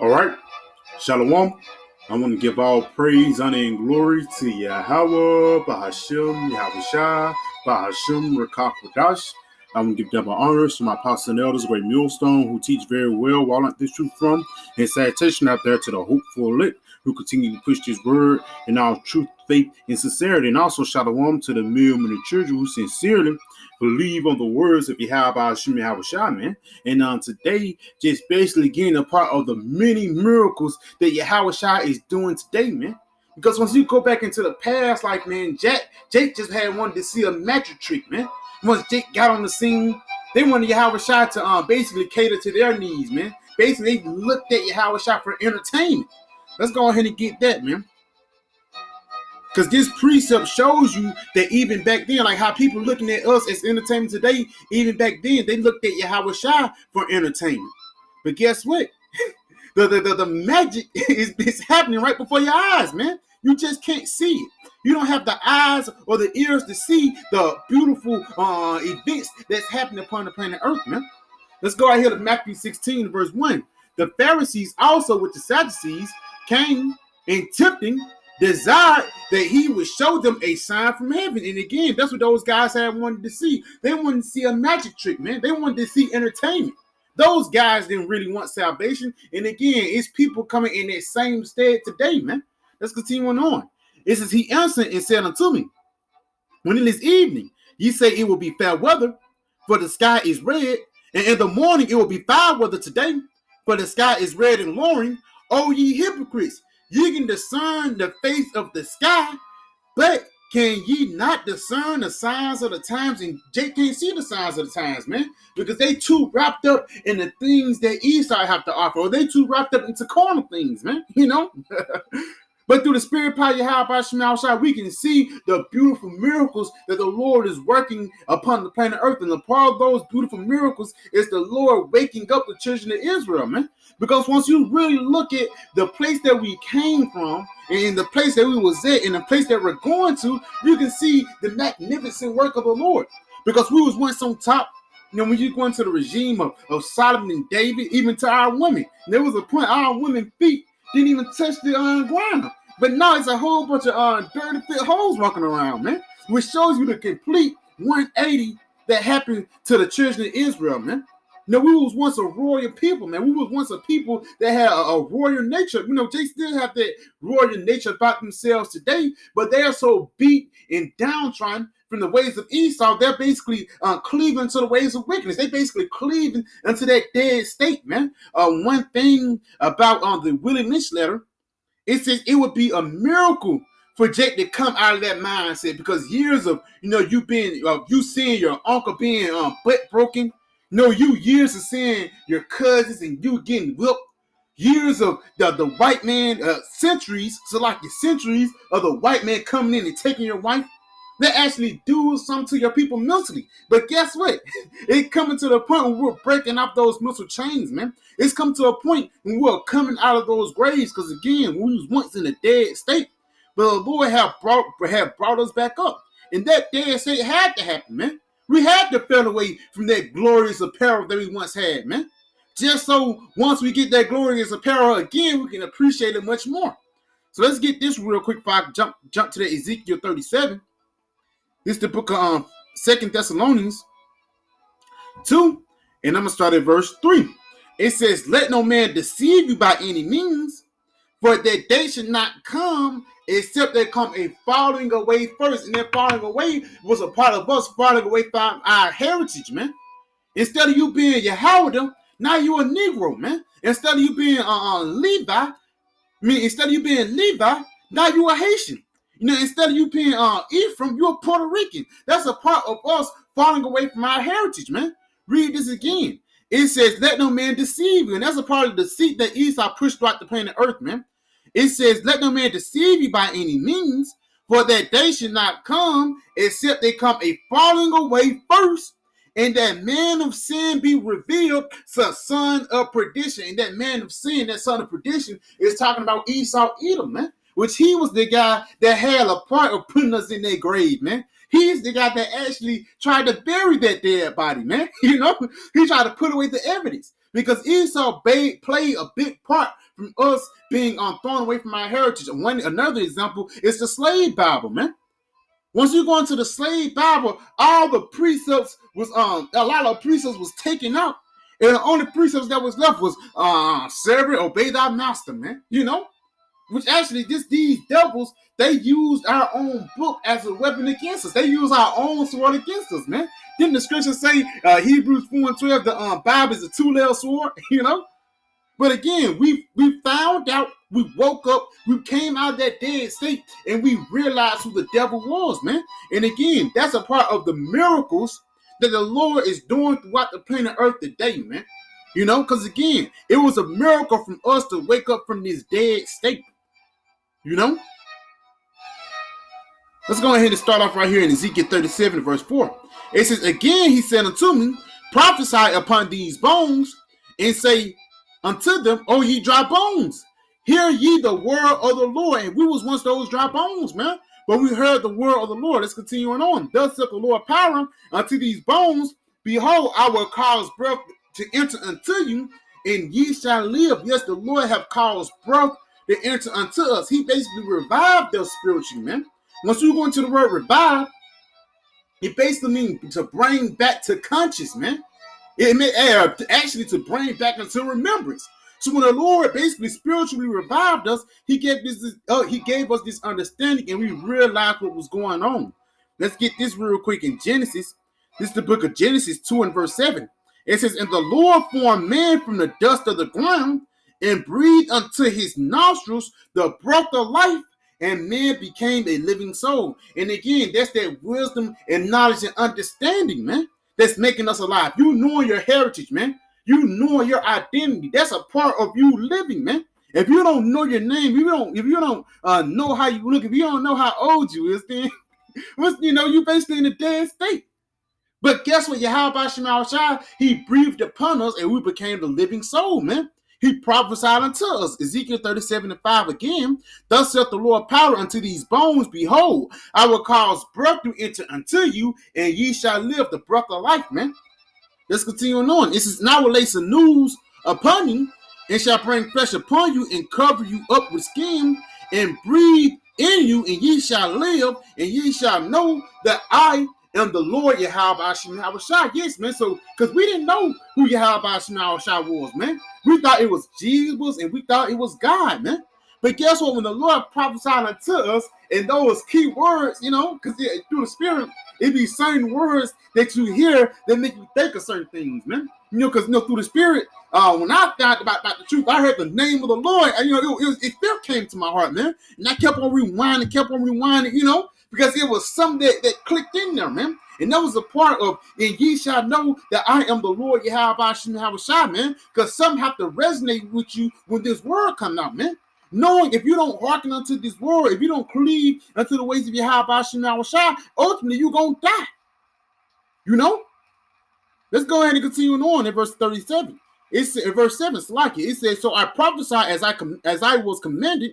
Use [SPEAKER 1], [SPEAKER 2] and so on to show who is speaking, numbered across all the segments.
[SPEAKER 1] All right, Shalom. I want to give all praise, honor, and glory to Yahweh, Bahashim, Yahushua, Bahashim, Rakakwadash. I want to give double honors to my apostles and elders, great millstone, who teach very well, while not this truth from, and salutation out there to the hopeful elect, who continue to push this word in all truth, faith, and sincerity. And also Shalom to the million of children who sincerely believe on the words of Yahweh, Bahashim, Yahushua, man. And today, just basically getting a part of the many miracles that Yahushua is doing today, man. Because once you go back into the past, like, man, Jake just had wanted to see a magic trick, man. Once Jake got on the scene, they wanted Yahushua to basically cater to their needs, man. Basically, they looked at Yahushua for entertainment. Let's go ahead and get that, man. Because this precept shows you that even back then, like how people looking at us as entertainment today, even back then, they looked at Yahushua for entertainment. But guess what? the magic is happening right before your eyes, man. You just can't see it. You don't have the eyes or the ears to see the beautiful events that's happening upon the planet Earth, man. Let's go out here to Matthew 16, verse 1. The Pharisees also with the Sadducees came and tempting, desired that he would show them a sign from heaven. And again, that's what those guys had wanted to see. They wanted to see a magic trick, man. They wanted to see entertainment. Those guys didn't really want salvation. And again, it's people coming in that same stead today, man. Let's continue on. It says, he answered and said unto me, when it is evening, ye say it will be fair weather, for the sky is red, and in the morning it will be foul weather today, for the sky is red and lowering. O ye hypocrites, ye can discern the face of the sky, but can ye not discern the signs of the times? And Jake can't see the signs of the times, man, because they too wrapped up in the things that Esau have to offer, or they too wrapped up into carnal things, man, you know? But through the Spirit power of Yahweh, we can see the beautiful miracles that the Lord is working upon the planet Earth. And the part of those beautiful miracles is the Lord waking up the children of Israel, man. Because once you really look at the place that we came from, and the place that we was at, and the place that we're going to, you can see the magnificent work of the Lord. Because we was once on top. You know, when you go into the regime of Solomon and David, even to our women, there was a point our women's feet didn't even touch the ground. But now it's a whole bunch of dirty fit hoes walking around, man. Which shows you the complete 180 that happened to the children of Israel, man. You know, we was once a royal people, man. We was once a people that had a royal nature. You know, they still have that royal nature about themselves today, but they are so beat and downtrodden from the ways of Esau, they're basically cleaving to the ways of wickedness. They basically cleaving into that dead state, man. One thing about the Willie Lynch letter, it says it would be a miracle for Jake to come out of that mindset, because years of, you know, you seeing your uncle being butt broken, you know, years of seeing your cousins and you getting whipped, years of the white man, centuries of the white man coming in and taking your wife. They actually do something to your people mentally. But guess what? It coming to the point where we're breaking up those mental chains, man. It's come to a point when we're coming out of those graves, because again, we was once in a dead state, but the Lord have brought us back up. And that dead state had to happen, man. We had to fell away from that glorious apparel that we once had, man. Just so once we get that glorious apparel again, we can appreciate it much more. So let's get this real quick before I jump to the Ezekiel 37. This is the book of 2 Thessalonians 2, and I'm going to start at verse 3. It says, let no man deceive you by any means, for that day should not come except there come a falling away first. And that falling away was a part of us falling away from our heritage, man. Instead of you being Yahweh, now you a Negro, man. Instead of you being Levi, now you a Haitian. You know, instead of you being Ephraim, you're Puerto Rican. That's a part of us falling away from our heritage, man. Read this again. It says, let no man deceive you. And that's a part of the deceit that Esau pushed throughout the planet Earth, man. It says, let no man deceive you by any means, for that day should not come, except they come a falling away first, and that man of sin be revealed, the son of perdition. And that man of sin, that son of perdition, is talking about Esau Edom, man. Which he was the guy that had a part of putting us in that grave, man. He's the guy that actually tried to bury that dead body, man. You know, he tried to put away the evidence, because Esau played a big part from us being thrown away from our heritage. Another example is the slave Bible, man. Once you go into the slave Bible, all the precepts was a lot of precepts was taken out, and the only precepts that was left was servant, obey thy master, man. Which actually these devils, they used our own book as a weapon against us. They use our own sword against us, man. Didn't the scripture say Hebrews 4:12, the Bible is a two-legged sword, But again, we found out, we woke up, we came out of that dead state, and we realized who the devil was, man. And again, that's a part of the miracles that the Lord is doing throughout the planet Earth today, man. Because again, it was a miracle from us to wake up from this dead state. Let's go ahead and start off right here in Ezekiel 37, verse 4. It says, again, he said unto me, prophesy upon these bones, and say unto them, O ye dry bones, hear ye the word of the Lord. And we was once those dry bones, man. But we heard the word of the Lord. Let's continue on. Thus saith the Lord power unto these bones, behold, I will cause breath to enter unto you, and ye shall live. Yes, the Lord have caused breath to enter unto us. He basically revived us spiritually, man. Once you go into the word revive, it basically means to bring back to conscious, man. It may actually to bring back into remembrance. So when the Lord basically spiritually revived us, He gave us this understanding, and we realized what was going on. Let's get this real quick in Genesis. This is the book of Genesis 2 and verse 7. It says, and the Lord formed man from the dust of the ground, and breathed unto his nostrils the breath of life, and man became a living soul. And again, that's that wisdom and knowledge and understanding, man, that's making us alive. You knowing your heritage, man. You knowing your identity. That's a part of you living, man. If you don't know your name, if you don't know how you look, if you don't know how old you is, then you basically in a dead state. But guess what? Yahweh Shai, He breathed upon us, and we became the living soul, man. He prophesied unto us. Ezekiel 37 and 5 again. Thus saith the Lord power unto these bones, behold, I will cause breath to enter unto you, and ye shall live, the breath of life, man. Let's continue on. It says, now will lay some news upon you, and shall bring flesh upon you, and cover you up with skin, and breathe in you, and ye shall live, and ye shall know that I am the Lord Yahweh Shai. Yes, man. So, because we didn't know who Yahweh Shai was, man. We thought it was Jesus, and we thought it was God, man. But guess what? When the Lord prophesied unto us, and those key words, because through the Spirit, it be certain words that you hear that make you think of certain things, man. Because through the Spirit, when I thought about the truth, I heard the name of the Lord, and it still came to my heart, man. And I kept on rewinding, because it was something that clicked in there, man. And that was a part of, and ye shall know that I am the Lord Yahweh Shai, man. Because some have to resonate with you when this word comes out, man. Knowing if you don't hearken unto this word, if you don't cleave unto the ways of Yahweh Shai, ultimately you're going to die. Let's go ahead and continue on in verse 37. It's in verse 7, it says, so I prophesied as I was commanded,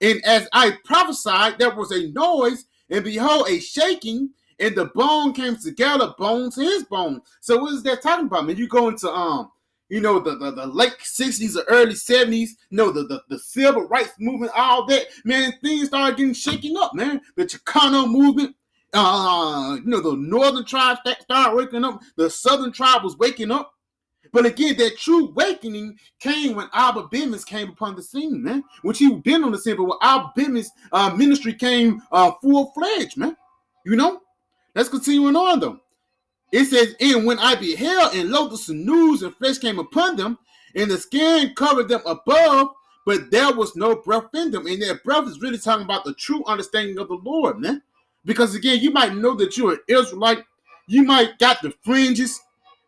[SPEAKER 1] and as I prophesied, there was a noise, and behold, a shaking, and the bone came together, bone to his bone. So what is that talking about, man? You go into the late 60s or early 70s, the civil rights movement, all that, man, things started getting shaken up, man. The Chicano movement, the northern tribes started waking up, the southern tribe was waking up. But again, that true awakening came when Abba Bivens came upon the scene, man. Which he been on the scene, but when Abba Bivens' ministry came full-fledged, man. Let's continue on, though. It says, and when I beheld, and lo, the sinews and flesh came upon them, and the skin covered them above, but there was no breath in them. And that breath is really talking about the true understanding of the Lord, man. Because again, you might know that you're an Israelite. You might got the fringes.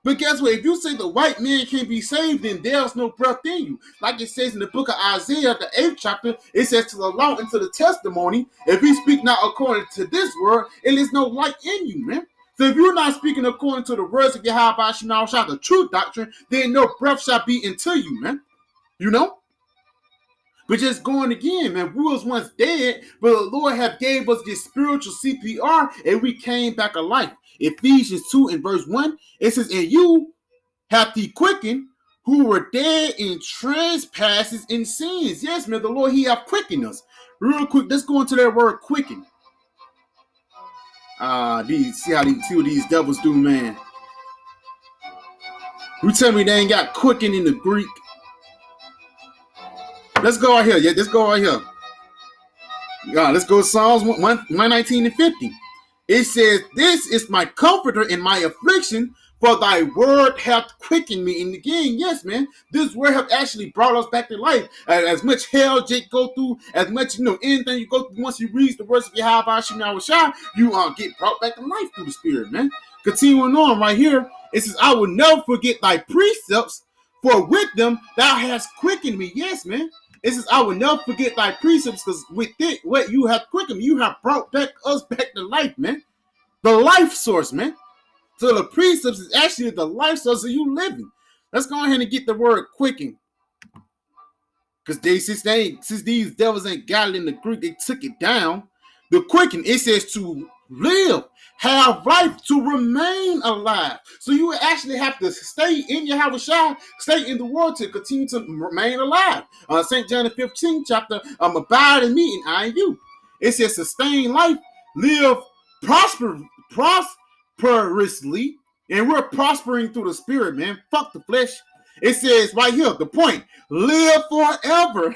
[SPEAKER 1] But guess what? If you say the white man can't be saved, then there's no breath in you. Like it says in the book of Isaiah, the 8th chapter, it says to the law and to the testimony, if you speak not according to this word, it is no light in you, man. So if you're not speaking according to the words of Yahweh Shai, the true doctrine, then no breath shall be into you, man. But just going again, man, we was once dead, but the Lord have gave us this spiritual CPR, and we came back alive. Ephesians 2 and verse 1, it says, and you hath he quickened, who were dead in trespasses and sins. Yes, man, the Lord, he have quickened us. Real quick, let's go into that word quicken. See what these devils do, man. You tell me they ain't got quicken in the Greek. Let's go out here. Yeah, let's go out here. Let's go to Psalms 119 and 50. It says, this is my comforter in my affliction, for thy word hath quickened me. And again, yes, man, this word hath actually brought us back to life. As much hell Jake go through, as much, anything you go through, once you read the words of Yahweh Shah, you get brought back to life through the Spirit, man. Continuing on right here, it says, I will never forget thy precepts, for with them thou hast quickened me. Yes, man. It says, I will never forget thy precepts, because with it, what you have quickened me, you have brought us back to life, man. The life source, man. So the precepts is actually the life source of you living. Let's go ahead and get the word quicken. Because since these devils ain't got it in the Greek, they took it down. The quicken, it says to live, have life, to remain alive. So you actually have to stay in Yahweh Shai, stay in the world to continue to remain alive. St. John the 15th chapter, abide in me and I in you. It says sustain life, live prosperously, and we're prospering through the Spirit, man. Fuck the flesh. It says right here, the point, live forever.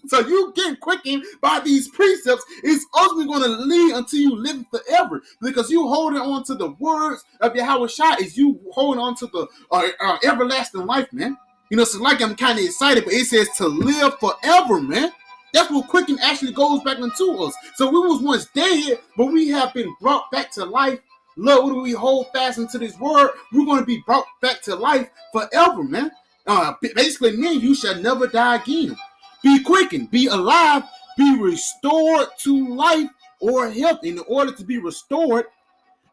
[SPEAKER 1] So you get quickened by these precepts is ultimately going to lead until you live forever, because you holding on to the words of Yahweh Shai is you holding on to the everlasting life, man. So like I'm kind of excited, but it says to live forever, man. That's what quicken actually goes back into us. So we was once dead, but we have been brought back to life. Lord, what do we hold fast into this word? We're going to be brought back to life forever, man. Basically, meaning you shall never die again. Be quickened, be alive, be restored to life or health. In order to be restored,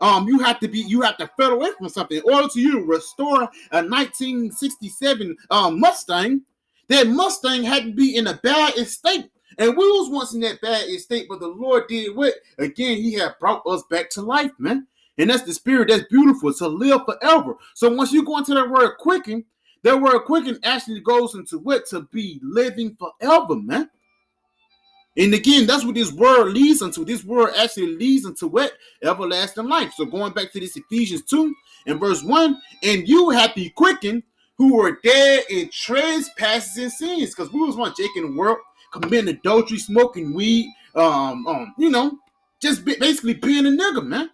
[SPEAKER 1] you have to fade away from something. In order to you restore a 1967 Mustang, that Mustang had to be in a bad estate. And we was once in that bad estate, but the Lord did what? Again, he had brought us back to life, man. And that's the Spirit that's beautiful, to live forever. So once you go into that word quicken, that word quicken actually goes into what? To be living forever, man. And again, that's what this word leads into. This word actually leads into what? Everlasting life. So going back to this Ephesians 2 and verse 1, and you have been quickened who were dead in trespasses and sins. Because we was one Jake in the world, committing adultery, smoking weed, just basically being a nigga, man.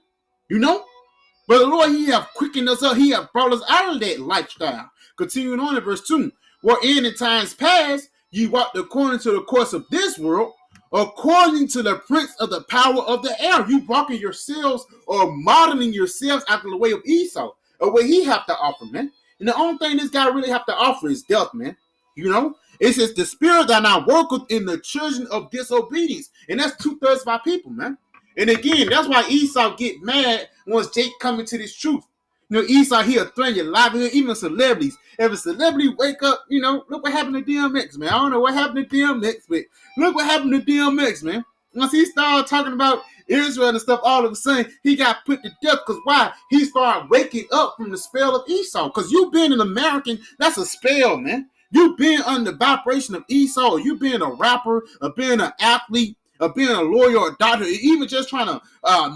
[SPEAKER 1] But the Lord, he have quickened us up. He have brought us out of that lifestyle. Continuing on in verse 2, wherein in times past ye walked according to the course of this world, according to the prince of the power of the air. You walking yourselves or modeling yourselves after the way of Esau, or what he have to offer, man. And the only thing this guy really have to offer is death, man. It says the spirit that now worketh in the children of disobedience. And that's 2/3 of our people, man. And again, that's why Esau get mad once Jake come into this truth. Esau, he'll threaten your livelihood, even celebrities. If a celebrity wake up, look what happened to DMX, man. I don't know what happened to DMX, but look what happened to DMX, man. Once he started talking about Israel and stuff, all of a sudden, he got put to death. Because why? He started waking up from the spell of Esau. Because you being an American, that's a spell, man. You being under the vibration of Esau, or you being a rapper, or being an athlete, or being a lawyer or a doctor, or even just trying to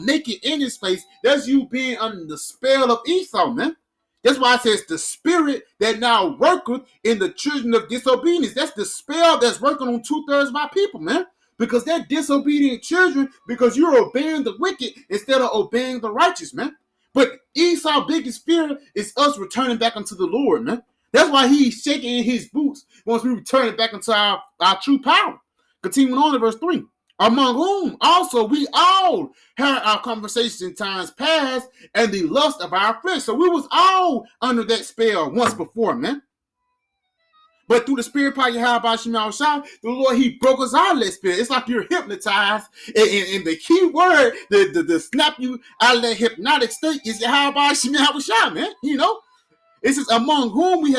[SPEAKER 1] make it in his face, that's you being under the spell of Esau, man. That's why it says the spirit that now worketh in the children of disobedience. That's the spell that's working on 2/3 of our people, man. Because they're disobedient children, because you're obeying the wicked instead of obeying the righteous, man. But Esau's biggest fear is us returning back unto the Lord, man. That's why he's shaking in his boots once we return back into our true power. Continuing on in verse 3. Among whom also we all had our conversations in times past and the lust of our flesh. So we was all under that spell once before, man. But through the Spirit power Yahweh Shai, the Lord, he broke us out of that spirit. It's like you're hypnotized. And the key word, the snap you out of that hypnotic state is Yahweh Shai, man. It says among whom we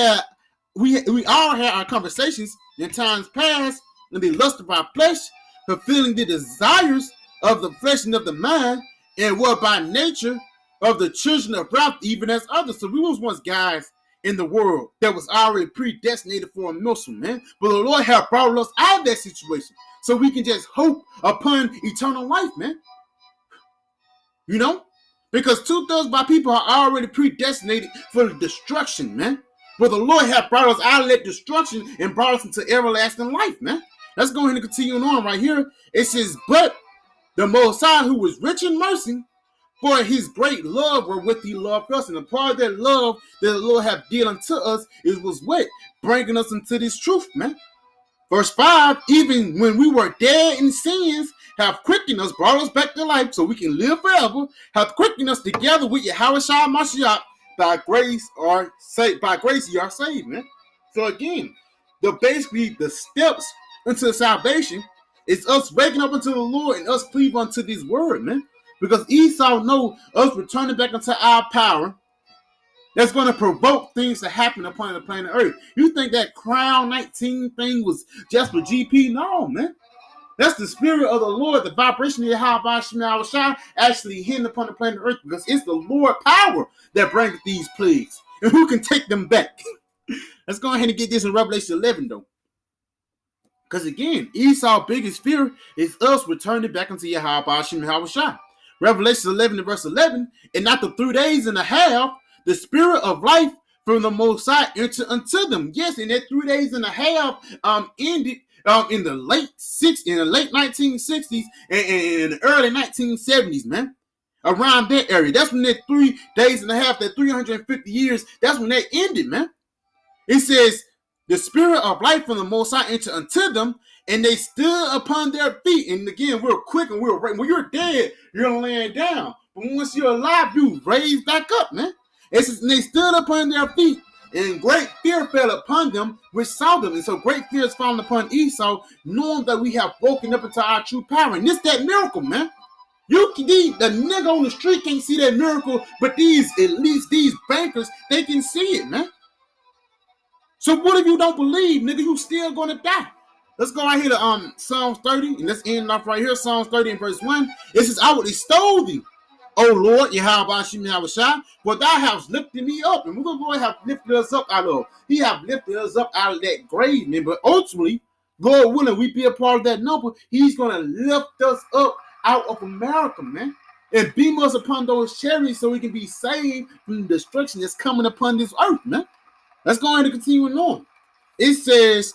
[SPEAKER 1] all had our conversations in times past and the lust of our flesh, fulfilling the desires of the flesh and of the mind, and were by nature of the children of wrath, even as others. So we was once guys in the world that was already predestinated for a Muslim, man. But the Lord have brought us out of that situation so we can just hope upon eternal life, man. You know? Because 2/3 of our people are already predestinated for destruction, man. But the Lord have brought us out of that destruction and brought us into everlasting life, man. Let's go ahead and continue on right here. It says, but the Messiah, who was rich in mercy, for his great love wherewith he loved us. And a part of that love that the Lord have did unto us was what? Bringing us into this truth, man. Verse 5, even when we were dead in sins, have quickened us, brought us back to life so we can live forever, have quickened us together with Yahweh Shai Mashiach, by grace ye are saved, man. So again, basically the steps into salvation is us waking up unto the Lord and us cleaving unto this word, man. Because Esau know us returning back into our power, that's going to provoke things to happen upon the planet Earth. You think that Crown 19 thing was just for GP? No, man. That's the spirit of the Lord, the vibration of Yahweh actually hitting upon the planet Earth, because it's the Lord power that brings these plagues. And who can take them back? Let's go ahead and get this in Revelation 11, though. Because again, Esau's biggest fear is us returning back into Yahweh. Revelation 11 and verse 11, and after 3 days and a half, the spirit of life from the Most High entered unto them. Yes, and that 3 days and a half ended in the late 1960s and in the early 1970s, man. Around that area. That's when that 3 days and a half, that 350 years, that's when that ended, man. It says, the spirit of life from the Most High entered unto them, and they stood upon their feet. And again, we're quick and we're right. When you're dead, you're laying down. But once you're alive, you raise back up, man. It says, and they stood upon their feet, and great fear fell upon them which saw them. And so great fear is fallen upon Esau, knowing that we have woken up into our true power. And this that miracle, man. The nigga on the street can't see that miracle, but these bankers, they can see it, man. So what if you don't believe, nigga? You still gonna die. Let's go right here to Psalms 30, and let's end off right here. Psalms 30 and verse 1. It says, I would extol thee, O Lord, Yahweh, for thou hast lifted me up. And what the Lord have lifted us up out of? He have lifted us up out of that grave, man. But ultimately, Lord willing, we be a part of that number. He's gonna lift us up out of America, man, and beam us upon those chariots so we can be saved from the destruction that's coming upon this earth, man. Let's go ahead and continue on. It says,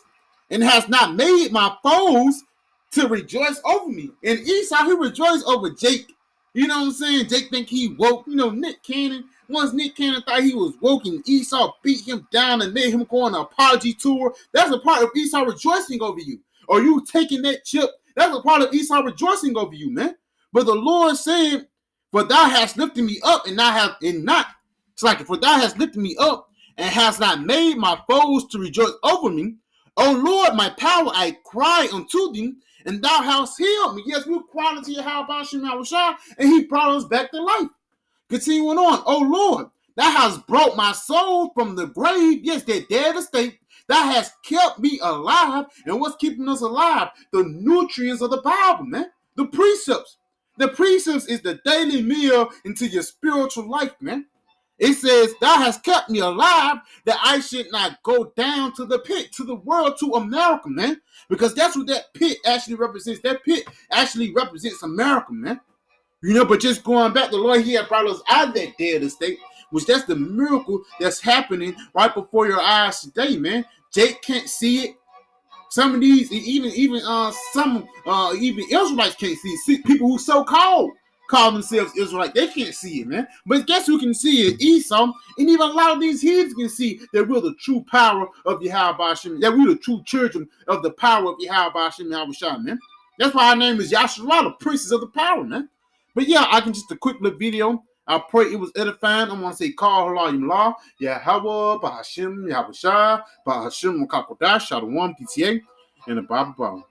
[SPEAKER 1] and has not made my foes to rejoice over me. And Esau, he rejoiced over Jake. You know what I'm saying? Jake think he woke. You know, Nick Cannon. Once Nick Cannon thought he was woke and Esau beat him down and made him go on an apology tour, that's a part of Esau rejoicing over you. Or you taking that chip, that's a part of Esau rejoicing over you, man. But the Lord said, for thou hast lifted me up and for thou hast lifted me up and hast not made my foes to rejoice over me. O Lord, my power, I cry unto thee, and thou hast healed me. Yes, we cried unto Yahweh, and he brought us back to life. Continuing on, O Lord, thou hast brought my soul from the grave, yes, that dead estate. Thou hast kept me alive. And what's keeping us alive? The nutrients of the Bible, man. The precepts. The precepts is the daily meal into your spiritual life, man. It says, thou hast kept me alive that I should not go down to the pit, to the world, to America, man. Because that's what that pit actually represents. That pit actually represents America, man. You know, but just going back, the Lord, he had brought us out of that dead estate, which that's the miracle that's happening right before your eyes today, man. Jake can't see it. Some of these, even Israelites can't see it. See, people who so-called call themselves Israelite, they can't see it, man. But guess who can see it? Esau. And even a lot of these heathens can see that we're the true power of Yahweh, that we're the true children of the power of Yahweh, man. That's why our name is Yahshua, the princess of the power, man. But yeah, I can just a quick little video. I pray it was edifying. I want to say, call Halayim La, Yahweh, Bahashim, Yahweh Shai, Bahashim, Makakodash, Shalom, PTA, and the Bible.